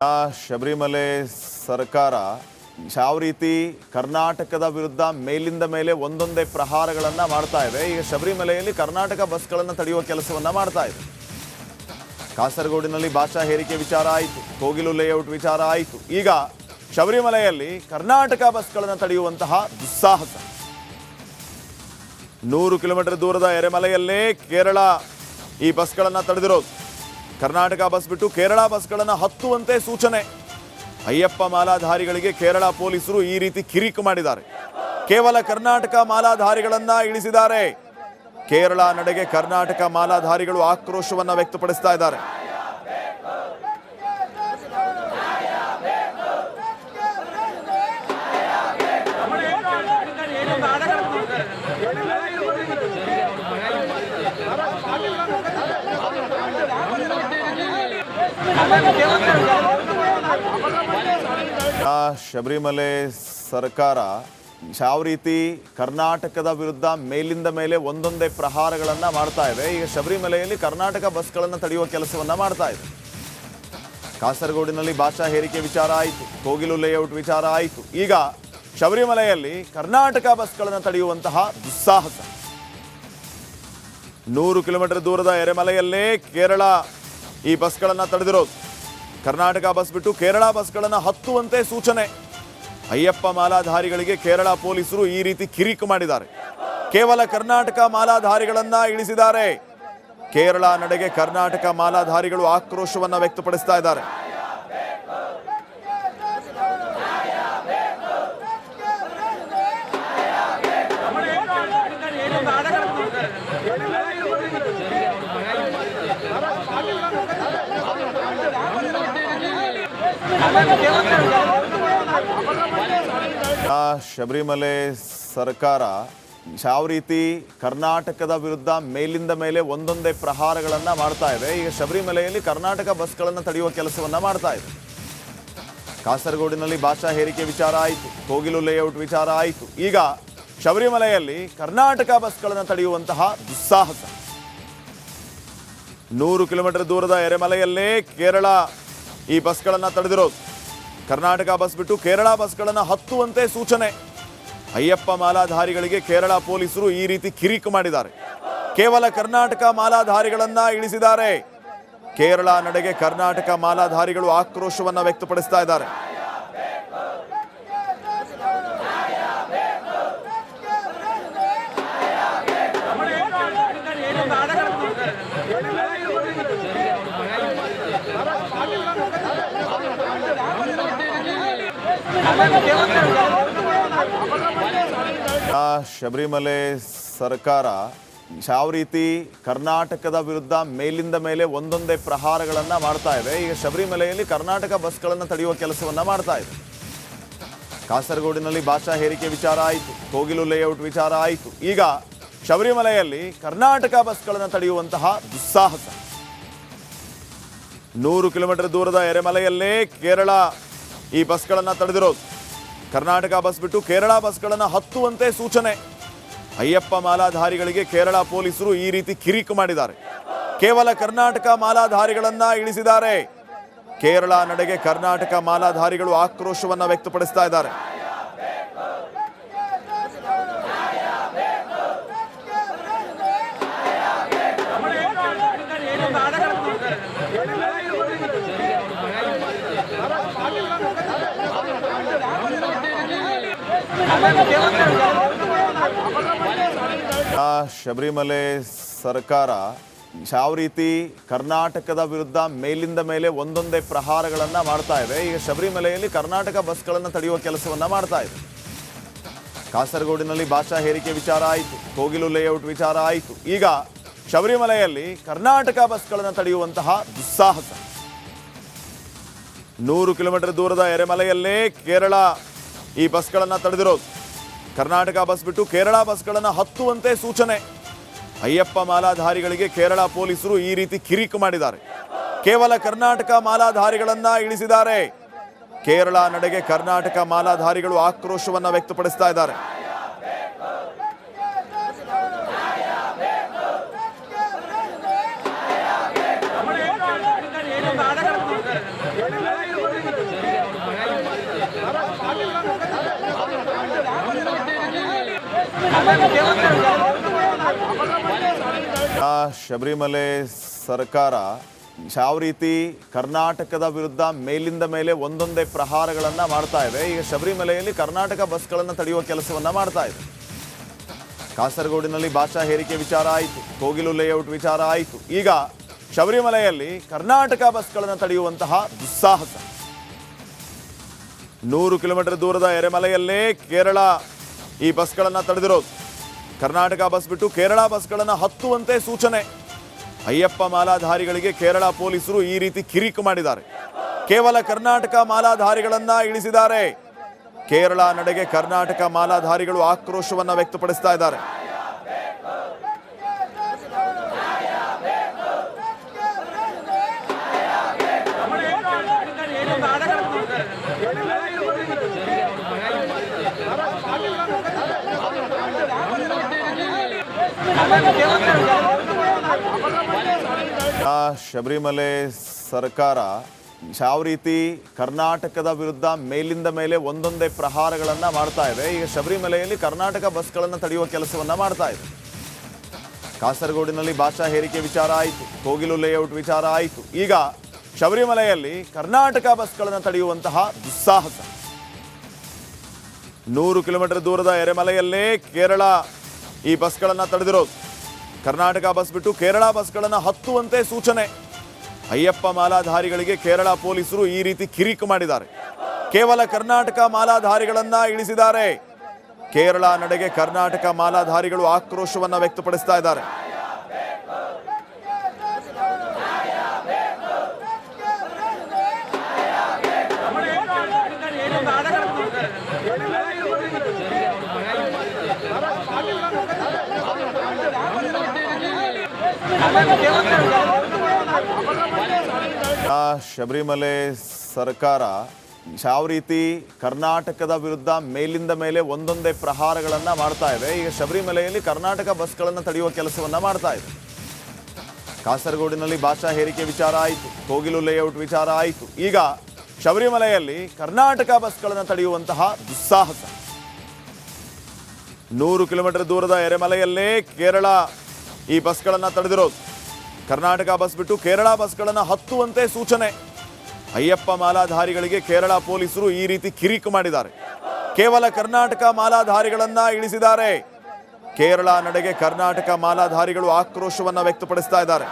ಶಬರಿಮಲೆ ಸರ್ಕಾರ ಯಾವ ರೀತಿ ಕರ್ನಾಟಕದ ವಿರುದ್ಧ ಮೇಲಿಂದ ಮೇಲೆ ಒಂದೊಂದೇ ಪ್ರಹಾರಗಳನ್ನು ಮಾಡ್ತಾ ಇದೆ. ಈಗ ಶಬರಿಮಲೆಯಲ್ಲಿ ಕರ್ನಾಟಕ ಬಸ್ಗಳನ್ನು ತಡೆಯುವ ಕೆಲಸವನ್ನ ಮಾಡ್ತಾ ಇದೆ. ಕಾಸರಗೋಡಿನಲ್ಲಿ ಭಾಷಾ ಹೇರಿಕೆ ವಿಚಾರ ಆಯಿತು, ಕೋಗಿಲು ಲೇಔಟ್ ವಿಚಾರ ಆಯಿತು. ಈಗ ಶಬರಿಮಲೆಯಲ್ಲಿ ಕರ್ನಾಟಕ ಬಸ್ಗಳನ್ನು ತಡೆಯುವಂತಹ ದುಸ್ಸಾಹಸ. 100 ಕಿಲೋಮೀಟರ್ ದೂರದ ಎರೆಮಲೆಯಲ್ಲೇ ಕೇರಳ ಈ ಬಸ್ಗಳನ್ನು ತಡೆದಿರೋದು. ಕರ್ನಾಟಕ ಬಸ್ ಬಿಟ್ಟು ಕೇರಳ ಬಸ್ಗಳನ್ನು ಹತ್ತುವಂತೆ ಸೂಚನೆ. ಅಯ್ಯಪ್ಪ ಮಾಲಾಧಾರಿಗಳಿಗೆ ಕೇರಳ ಪೊಲೀಸರು ಈ ರೀತಿ ಕಿರಿಕು ಮಾಡಿದ್ದಾರೆ. ಕೇವಲ ಕರ್ನಾಟಕ ಮಾಲಾಧಾರಿಗಳನ್ನ ಇಳಿಸಿದ್ದಾರೆ. ಕೇರಳ ನಡೆಗೆ ಕರ್ನಾಟಕ ಮಾಲಾಧಾರಿಗಳು ಆಕ್ರೋಶವನ್ನ ವ್ಯಕ್ತಪಡಿಸ್ತಾ ಇದ್ದಾರೆ. ಶಬರಿಮಲೆ ಸರ್ಕಾರ ಯಾವ ರೀತಿ ಕರ್ನಾಟಕದ ವಿರುದ್ಧ ಮೇಲಿಂದ ಮೇಲೆ ಒಂದೊಂದೇ ಪ್ರಹಾರಗಳನ್ನ ಮಾಡ್ತಾ ಇದೆ. ಈಗ ಶಬರಿಮಲೆಯಲ್ಲಿ ಕರ್ನಾಟಕ ಬಸ್ಗಳನ್ನು ತಡೆಯುವ ಕೆಲಸವನ್ನ ಮಾಡ್ತಾ ಇದೆ. ಕಾಸರಗೋಡಿನಲ್ಲಿ ಭಾಷಾ ಹೇರಿಕೆ ವಿಚಾರ ಆಯಿತು, ಕೋಗಿಲು ಲೇಔಟ್ ವಿಚಾರ ಆಯಿತು. ಈಗ ಶಬರಿಮಲೆಯಲ್ಲಿ ಕರ್ನಾಟಕ ಬಸ್ಗಳನ್ನು ತಡೆಯುವಂತಹ ದುಸ್ಸಾಹಸ. 100 ಕಿಲೋಮೀಟರ್ ದೂರದ ಎರೆಮಲೆಯಲ್ಲೇ ಕೇರಳ ಈ ಬಸ್ಗಳನ್ನು ತಡೆದಿರೋದು. ಕರ್ನಾಟಕ ಬಸ್ ಬಿಟ್ಟು ಕೇರಳ ಬಸ್ಗಳನ್ನು ಹತ್ತುವಂತೆ ಸೂಚನೆ. ಅಯ್ಯಪ್ಪ ಮಾಲಾಧಾರಿಗಳಿಗೆ ಕೇರಳ ಪೊಲೀಸರು ಈ ರೀತಿ ಕಿರಿಕು ಮಾಡಿದ್ದಾರೆ. ಕೇವಲ ಕರ್ನಾಟಕ ಮಾಲಾಧಾರಿಗಳನ್ನ ಇಳಿಸಿದ್ದಾರೆ. ಕೇರಳ ನಡೆಗೆ ಕರ್ನಾಟಕ ಮಾಲಾಧಾರಿಗಳು ಆಕ್ರೋಶವನ್ನ ವ್ಯಕ್ತಪಡಿಸ್ತಾ ಇದ್ದಾರೆ. ಶಬರಿಮಲೆ ಸರ್ಕಾರ ಯಾವ ರೀತಿ ಕರ್ನಾಟಕದ ವಿರುದ್ಧ ಮೇಲಿಂದ ಮೇಲೆ ಒಂದೊಂದೇ ಪ್ರಹಾರಗಳನ್ನ ಮಾಡ್ತಾ ಇದೆ. ಈಗ ಶಬರಿಮಲೆಯಲ್ಲಿ ಕರ್ನಾಟಕ ಬಸ್ಗಳನ್ನು ತಡೆಯುವ ಕೆಲಸವನ್ನ ಮಾಡ್ತಾ ಇದೆ. ಕಾಸರಗೋಡಿನಲ್ಲಿ ಭಾಷಾ ಹೇರಿಕೆ ವಿಚಾರ ಆಯಿತು, ಕೋಗಿಲು ಲೇಔಟ್ ವಿಚಾರ ಆಯಿತು. ಈಗ ಶಬರಿಮಲೆಯಲ್ಲಿ ಕರ್ನಾಟಕ ಬಸ್ಗಳನ್ನು ತಡೆಯುವಂತಹ ದುಸ್ಸಾಹಸ. 100 ಕಿಲೋಮೀಟರ್ ದೂರದ ಎರೆಮಲೆಯಲ್ಲೇ ಕೇರಳ ಈ ಬಸ್ಗಳನ್ನು ತಡೆದಿರೋದು. ಕರ್ನಾಟಕ ಬಸ್ ಬಿಟ್ಟು ಕೇರಳ ಬಸ್ಗಳನ್ನು ಹತ್ತುವಂತೆ ಸೂಚನೆ. ಅಯ್ಯಪ್ಪ ಮಾಲಾಧಾರಿಗಳಿಗೆ ಕೇರಳ ಪೊಲೀಸರು ಈ ರೀತಿ ಕಿರಿಕು ಮಾಡಿದ್ದಾರೆ. ಕೇವಲ ಕರ್ನಾಟಕ ಮಾಲಾಧಾರಿಗಳನ್ನ ಇಳಿಸಿದ್ದಾರೆ. ಕೇರಳ ನಡೆಗೆ ಕರ್ನಾಟಕ ಮಾಲಾಧಾರಿಗಳು ಆಕ್ರೋಶವನ್ನ ವ್ಯಕ್ತಪಡಿಸ್ತಾ ಇದ್ದಾರೆ. ಶಬರಿಮಲೆ ಸರ್ಕಾರ ಯಾವ ರೀತಿ ಕರ್ನಾಟಕದ ವಿರುದ್ಧ ಮೇಲಿಂದ ಮೇಲೆ ಒಂದೊಂದೇ ಪ್ರಹಾರಗಳನ್ನ ಮಾಡ್ತಾ ಇದೆ. ಈಗ ಶಬರಿಮಲೆಯಲ್ಲಿ ಕರ್ನಾಟಕ ಬಸ್ಗಳನ್ನು ತಡೆಯುವ ಕೆಲಸವನ್ನ ಮಾಡ್ತಾ ಇದೆ. ಕಾಸರಗೋಡಿನಲ್ಲಿ ಭಾಷಾ ಹೇರಿಕೆ ವಿಚಾರ ಆಯಿತು, ಕೋಗಿಲು ಲೇಔಟ್ ವಿಚಾರ ಆಯಿತು. ಈಗ ಶಬರಿಮಲೆಯಲ್ಲಿ ಕರ್ನಾಟಕ ಬಸ್ಗಳನ್ನು ತಡೆಯುವಂತಹ ದುಸ್ಸಾಹಸ. 100 ಕಿಲೋಮೀಟರ್ ದೂರದ ಎರೆಮಲೆಯಲ್ಲೇ ಕೇರಳ ಈ ಬಸ್ಗಳನ್ನು ತಡೆದಿರೋದು. ಕರ್ನಾಟಕ ಬಸ್ ಬಿಟ್ಟು ಕೇರಳ ಬಸ್ಗಳನ್ನು ಹತ್ತುವಂತೆ ಸೂಚನೆ. ಅಯ್ಯಪ್ಪ ಮಾಲಾಧಾರಿಗಳಿಗೆ ಕೇರಳ ಪೊಲೀಸರು ಈ ರೀತಿ ಕಿರಿಕು ಮಾಡಿದ್ದಾರೆ. ಕೇವಲ ಕರ್ನಾಟಕ ಮಾಲಾಧಾರಿಗಳನ್ನ ಇಳಿಸಿದ್ದಾರೆ. ಕೇರಳ ನಡೆಗೆ ಕರ್ನಾಟಕ ಮಾಲಾಧಾರಿಗಳು ಆಕ್ರೋಶವನ್ನ ವ್ಯಕ್ತಪಡಿಸ್ತಾ ಇದ್ದಾರೆ. ಶಬರಿಮಲೆ ಸರ್ಕಾರ ಯಾವ ರೀತಿ ಕರ್ನಾಟಕದ ವಿರುದ್ಧ ಮೇಲಿಂದ ಮೇಲೆ ಒಂದೊಂದೇ ಪ್ರಹಾರಗಳನ್ನ ಮಾಡ್ತಾ ಇದೆ. ಈಗ ಶಬರಿಮಲೆಯಲ್ಲಿ ಕರ್ನಾಟಕ ಬಸ್ಗಳನ್ನು ತಡೆಯುವ ಕೆಲಸವನ್ನ ಮಾಡ್ತಾ ಇದೆ. ಕಾಸರಗೋಡಿನಲ್ಲಿ ಭಾಷಾ ಹೇರಿಕೆ ವಿಚಾರ ಆಯಿತು, ಕೋಗಿಲು ಲೇಔಟ್ ವಿಚಾರ ಆಯಿತು. ಈಗ ಶಬರಿಮಲೆಯಲ್ಲಿ ಕರ್ನಾಟಕ ಬಸ್ಗಳನ್ನು ತಡೆಯುವಂತಹ ದುಸ್ಸಾಹಸ. 100 ಕಿಲೋಮೀಟರ್ ದೂರದ ಎರೆಮಲೆಯಲ್ಲೇ ಕೇರಳ ಈ ಬಸ್ಗಳನ್ನು ತಡೆದಿರೋದು. ಕರ್ನಾಟಕ ಬಸ್ ಬಿಟ್ಟು ಕೇರಳ ಬಸ್ಗಳನ್ನು ಹತ್ತುವಂತೆ ಸೂಚನೆ. ಅಯ್ಯಪ್ಪ ಮಾಲಾಧಾರಿಗಳಿಗೆ ಕೇರಳ ಪೊಲೀಸರು ಈ ರೀತಿ ಕಿರಿಕು ಮಾಡಿದ್ದಾರೆ. ಕೇವಲ ಕರ್ನಾಟಕ ಮಾಲಾಧಾರಿಗಳನ್ನ ಇಳಿಸಿದ್ದಾರೆ. ಕೇರಳ ನಡೆಗೆ ಕರ್ನಾಟಕ ಮಾಲಾಧಾರಿಗಳು ಆಕ್ರೋಶವನ್ನ ವ್ಯಕ್ತಪಡಿಸ್ತಾ ಇದ್ದಾರೆ. ಶಬರಿಮಲೆ ಸರ್ಕಾರ ಯಾವ ರೀತಿ ಕರ್ನಾಟಕದ ವಿರುದ್ಧ ಮೇಲಿಂದ ಮೇಲೆ ಒಂದೊಂದೇ ಪ್ರಹಾರಗಳನ್ನ ಮಾಡ್ತಾ ಇದೆ. ಈಗ ಶಬರಿಮಲೆಯಲ್ಲಿ ಕರ್ನಾಟಕ ಬಸ್ಗಳನ್ನು ತಡೆಯುವ ಕೆಲಸವನ್ನ ಮಾಡ್ತಾ ಇದೆ. ಕಾಸರಗೋಡಿನಲ್ಲಿ ಭಾಷಾ ಹೇರಿಕೆ ವಿಚಾರ ಆಯಿತು, ಕೋಗಿಲು ಲೇಔಟ್ ವಿಚಾರ ಆಯಿತು. ಈಗ ಶಬರಿಮಲೆಯಲ್ಲಿ ಕರ್ನಾಟಕ ಬಸ್ಗಳನ್ನು ತಡೆಯುವಂತಹ ದುಸ್ಸಾಹಸ. 100 ಕಿಲೋಮೀಟರ್ ದೂರದ ಎರೆಮಲೆಯಲ್ಲೇ ಕೇರಳ ಈ ಬಸ್ಗಳನ್ನು ತಡೆದಿರೋದು. ಕರ್ನಾಟಕ ಬಸ್ ಬಿಟ್ಟು ಕೇರಳ ಬಸ್ಗಳನ್ನು ಹತ್ತುವಂತೆ ಸೂಚನೆ. ಅಯ್ಯಪ್ಪ ಮಾಲಾಧಾರಿಗಳಿಗೆ ಕೇರಳ ಪೊಲೀಸರು ಈ ರೀತಿ ಕಿರಿಕು ಮಾಡಿದ್ದಾರೆ. ಕೇವಲ ಕರ್ನಾಟಕ ಮಾಲಾಧಾರಿಗಳನ್ನ ಇಳಿಸಿದ್ದಾರೆ. ಕೇರಳ ನಡೆಗೆ ಕರ್ನಾಟಕ ಮಾಲಾಧಾರಿಗಳು ಆಕ್ರೋಶವನ್ನ ವ್ಯಕ್ತಪಡಿಸ್ತಾ ಇದ್ದಾರೆ. ಶಬರಿಮಲೆ ಸರ್ಕಾರ ಯಾವ ರೀತಿ ಕರ್ನಾಟಕದ ವಿರುದ್ಧ ಮೇಲಿಂದ ಮೇಲೆ ಒಂದೊಂದೇ ಪ್ರಹಾರಗಳನ್ನ ಮಾಡ್ತಾ ಇದೆ. ಈಗ ಶಬರಿಮಲೆಯಲ್ಲಿ ಕರ್ನಾಟಕ ಬಸ್ಗಳನ್ನು ತಡೆಯುವ ಕೆಲಸವನ್ನ ಮಾಡ್ತಾ ಇದೆ. ಕಾಸರಗೋಡಿನಲ್ಲಿ ಭಾಷಾ ಹೇರಿಕೆ ವಿಚಾರ ಆಯಿತು, ಕೋಗಿಲು ಲೇಔಟ್ ವಿಚಾರ ಆಯಿತು. ಈಗ ಶಬರಿಮಲೆಯಲ್ಲಿ ಕರ್ನಾಟಕ ಬಸ್ಗಳನ್ನು ತಡೆಯುವಂತಹ ದುಸ್ಸಾಹಸ. 100 ಕಿಲೋಮೀಟರ್ ದೂರದ ಎರೆಮಲೆಯಲ್ಲೇ ಕೇರಳ ಈ ಬಸ್ಗಳನ್ನು ತಡೆದಿರೋದು. ಕರ್ನಾಟಕ ಬಸ್ ಬಿಟ್ಟು ಕೇರಳ ಬಸ್ಗಳನ್ನು ಹತ್ತುವಂತೆ ಸೂಚನೆ. ಅಯ್ಯಪ್ಪ ಮಾಲಾಧಾರಿಗಳಿಗೆ ಕೇರಳ ಪೊಲೀಸರು ಈ ರೀತಿ ಕಿರಿಕು ಮಾಡಿದ್ದಾರೆ. ಕೇವಲ ಕರ್ನಾಟಕ ಮಾಲಾಧಾರಿಗಳನ್ನ ಇಳಿಸಿದ್ದಾರೆ. ಕೇರಳ ನಡೆಗೆ ಕರ್ನಾಟಕ ಮಾಲಾಧಾರಿಗಳು ಆಕ್ರೋಶವನ್ನ ವ್ಯಕ್ತಪಡಿಸ್ತಾ ಇದ್ದಾರೆ. ಶಬರಿಮಲೆ ಸರ್ಕಾರ ಯಾವ ರೀತಿ ಕರ್ನಾಟಕದ ವಿರುದ್ಧ ಮೇಲಿಂದ ಮೇಲೆ ಒಂದೊಂದೇ ಪ್ರಹಾರಗಳನ್ನ ಮಾಡ್ತಾ ಇದೆ. ಈಗ ಶಬರಿಮಲೆಯಲ್ಲಿ ಕರ್ನಾಟಕ ಬಸ್ಗಳನ್ನು ತಡೆಯುವ ಕೆಲಸವನ್ನ ಮಾಡ್ತಾ ಇದೆ. ಕಾಸರಗೋಡಿನಲ್ಲಿ ಭಾಷಾ ಹೇರಿಕೆ ವಿಚಾರ ಆಯಿತು, ಕೋಗಿಲು ಲೇಔಟ್ ವಿಚಾರ ಆಯಿತು. ಈಗ ಶಬರಿಮಲೆಯಲ್ಲಿ ಕರ್ನಾಟಕ ಬಸ್ಗಳನ್ನು ತಡೆಯುವಂತಹ ದುಸ್ಸಾಹಸ. 100 ಕಿಲೋಮೀಟರ್ ದೂರದ ಎರೆಮಲೆಯಲ್ಲೇ ಕೇರಳ ಈ ಬಸ್ಗಳನ್ನು ತಡೆದಿರೋದು. ಕರ್ನಾಟಕ ಬಸ್ ಬಿಟ್ಟು ಕೇರಳ ಬಸ್ಗಳನ್ನು ಹತ್ತುವಂತೆ ಸೂಚನೆ. ಅಯ್ಯಪ್ಪ ಮಾಲಾಧಾರಿಗಳಿಗೆ ಕೇರಳ ಪೊಲೀಸರು ಈ ರೀತಿ ಕಿರಿಕು ಮಾಡಿದ್ದಾರೆ. ಕೇವಲ ಕರ್ನಾಟಕ ಮಾಲಾಧಾರಿಗಳನ್ನ ಇಳಿಸಿದ್ದಾರೆ. ಕೇರಳ ನಡೆಗೆ ಕರ್ನಾಟಕ ಮಾಲಾಧಾರಿಗಳು ಆಕ್ರೋಶವನ್ನ ವ್ಯಕ್ತಪಡಿಸ್ತಾ ಇದ್ದಾರೆ.